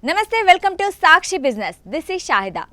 నమస్తే welcome to Sakshi business this is Shahida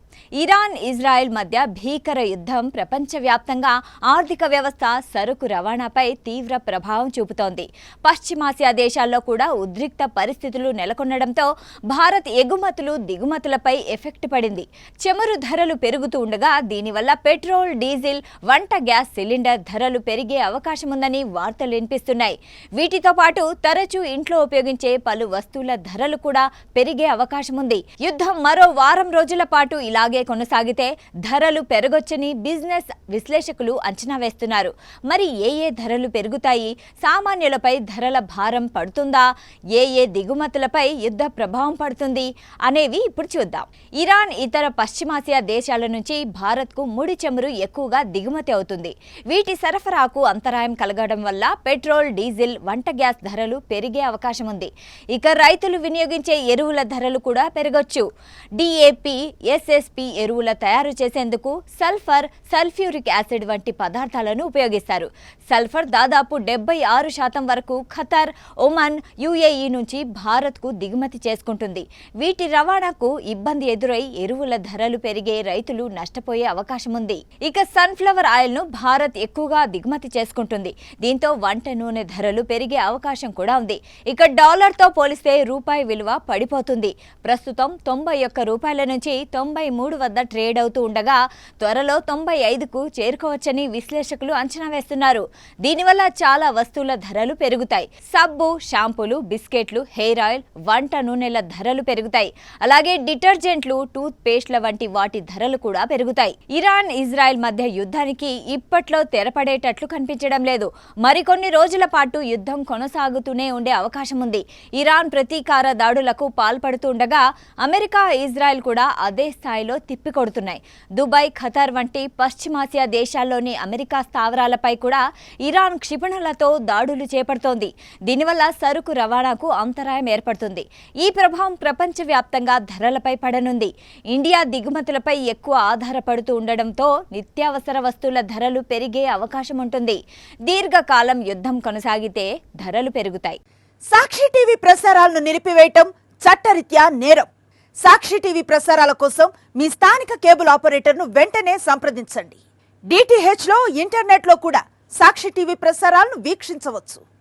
Iran Israel మధ్య భీకర యుద్ధం ప్రపంచవ్యాప్తంగా ఆర్థిక వ్యవస్థ సరుకు రవాణాపై తీవ్ర ప్రభావం చూపుతోంది. పశ్చిమాసియా దేశాల్లో కూడా ఉద్రిక్త పరిస్థితులు నెలకొనడంతో భారత్ ఎగుమతులు దిగుమతులపై ఎఫెక్ట్ పడింది. చమురు ధరలు పెరుగుతూ ఉండగా దీనివల్ల పెట్రోల్, డీజిల్, వంట గ్యాస్ సిలిండర్ ధరలు పెరిగే అవకాశం ఉందని వార్తలు వినిపిస్తున్నాయి. వీటితో పాటు తరచూ ఇంట్లో ఉపయోగించే పలు వస్తువుల ధరలు కూడా పెరిగే అవకాశం ఉంది. యుద్ధం మరో వారం రోజుల పాటు ఇలాగే కొనసాగితే ధరలు పెరగొచ్చని బిజినెస్ విశ్లేషకులు అంచనా వేస్తున్నారు. మరి ఏ ధరలు పెరుగుతాయి, సామాన్యులపై ధరల భారం పడుతుందా, ఏ దిగుమతులపై యుద్ధ ప్రభావం పడుతుంది అనేవి ఇప్పుడు చూద్దాం. ఇరాన్ ఇతర పశ్చిమాసియా దేశాల నుంచి భారత్కు ముడి చమురు ఎక్కువగా దిగుమతి అవుతుంది. వీటి సరఫరాకు అంతరాయం కలగడం వల్ల పెట్రోల్, డీజిల్, వంట గ్యాస్ ధరలు పెరిగే అవకాశం ఉంది. ఇక రైతులు వినియోగించే ఎరువుల ధరలు కూడా పెరగొచ్చు. డిఏపి, ఎస్ఎస్పి ఎరువుల తయారు చేసేందుకు సల్ఫర్, సల్ఫ్యూరిక్ యాసిడ్ వంటి పదార్థాలను ఉపయోగిస్తారు. సల్ఫర్ దాదాపు 76% వరకు ఖతార్, ఒమన్, యుఏఈ నుంచి భారత్కు దిగుమతి చేసుకుంటుంది. వీటి రవాణాకు ఇబ్బంది ఎదురై ఎరువుల ధరలు పెరిగే రైతులు నష్టపోయే అవకాశం ఉంది. ఇక సన్ఫ్లవర్ ఆయిల్ ను భారత్ ఎక్కువగా దిగుమతి చేసుకుంటుంది. దీంతో వంట నూనె ధరలు పెరిగే అవకాశం కూడా ఉంది. ఇక డాలర్తో పోలిస్తే రూపాయి విలువ పడిపోతుంది. ప్రస్తుతం 91 రూపాయల నుంచి 93 వద్ద ట్రేడ్ అవుతూ ఉండగా త్వరలో 95కు చేరుకోవచ్చని విశ్లేషకులు అంచనా వేస్తున్నారు. దీనివల్ల చాలా వస్తువుల ధరలు పెరుగుతాయి. సబ్బు, షాంపూలు, బిస్కెట్లు, హెయిర్ ఆయిల్, వంట నూనెల ధరలు పెరుగుతాయి. అలాగే డిటర్జెంట్లు, టూత్ పేస్ట్ల వంటి వాటి ధరలు కూడా పెరుగుతాయి. ఇరాన్ ఇజ్రాయెల్ మధ్య యుద్ధానికి ఇప్పట్లో తెరపడేటట్లు కనిపించడం లేదు. మరికొన్ని రోజుల పాటు యుద్ధం కొనసాగుతూనే ఉండే అవకాశం ఉంది. ఇరాన్ ప్రతీకార దాడులకు పాల్పడుతుండగా అమెరికా, ఇజ్రాయెల్ కూడా అదే స్థాయిలో తిప్పికొడుతున్నాయి. దుబాయ్, ఖతార్ వంటి పశ్చిమాసియా దేశాల్లోని అమెరికా స్థావరాలపై కూడా ఇరాన్ క్షిపణులతో దాడులు చేపడుతోంది. దీనివల్ల సరుకు రవాణాకు అంతరాయం ఏర్పడుతుంది. ఈ ప్రభావం ప్రపంచవ్యాప్తంగా ధరలపై పడనుంది. ఇండియా దిగుమతులపై ఎక్కువ ఆధారపడుతూ ఉండడంతో నిత్యావసర వస్తువుల ధరలు పెరిగే అవకాశం ఉంటుంది. దీర్ఘకాలం యుద్ధం కొనసాగితే ధరలు పెరుగుతాయి. సాక్షి టీవీ ప్రసారాలను నిలిపివేయటం చట్టరీత్యా నేరం. సాక్షి టీవీ ప్రసారాల కోసం మీ స్థానిక కేబుల్ ఆపరేటర్ను వెంటనే సంప్రదించండి. డిటిహెచ్లో, ఇంటర్నెట్లో కూడా సాక్షి టీవీ ప్రసారాలను వీక్షించవచ్చు.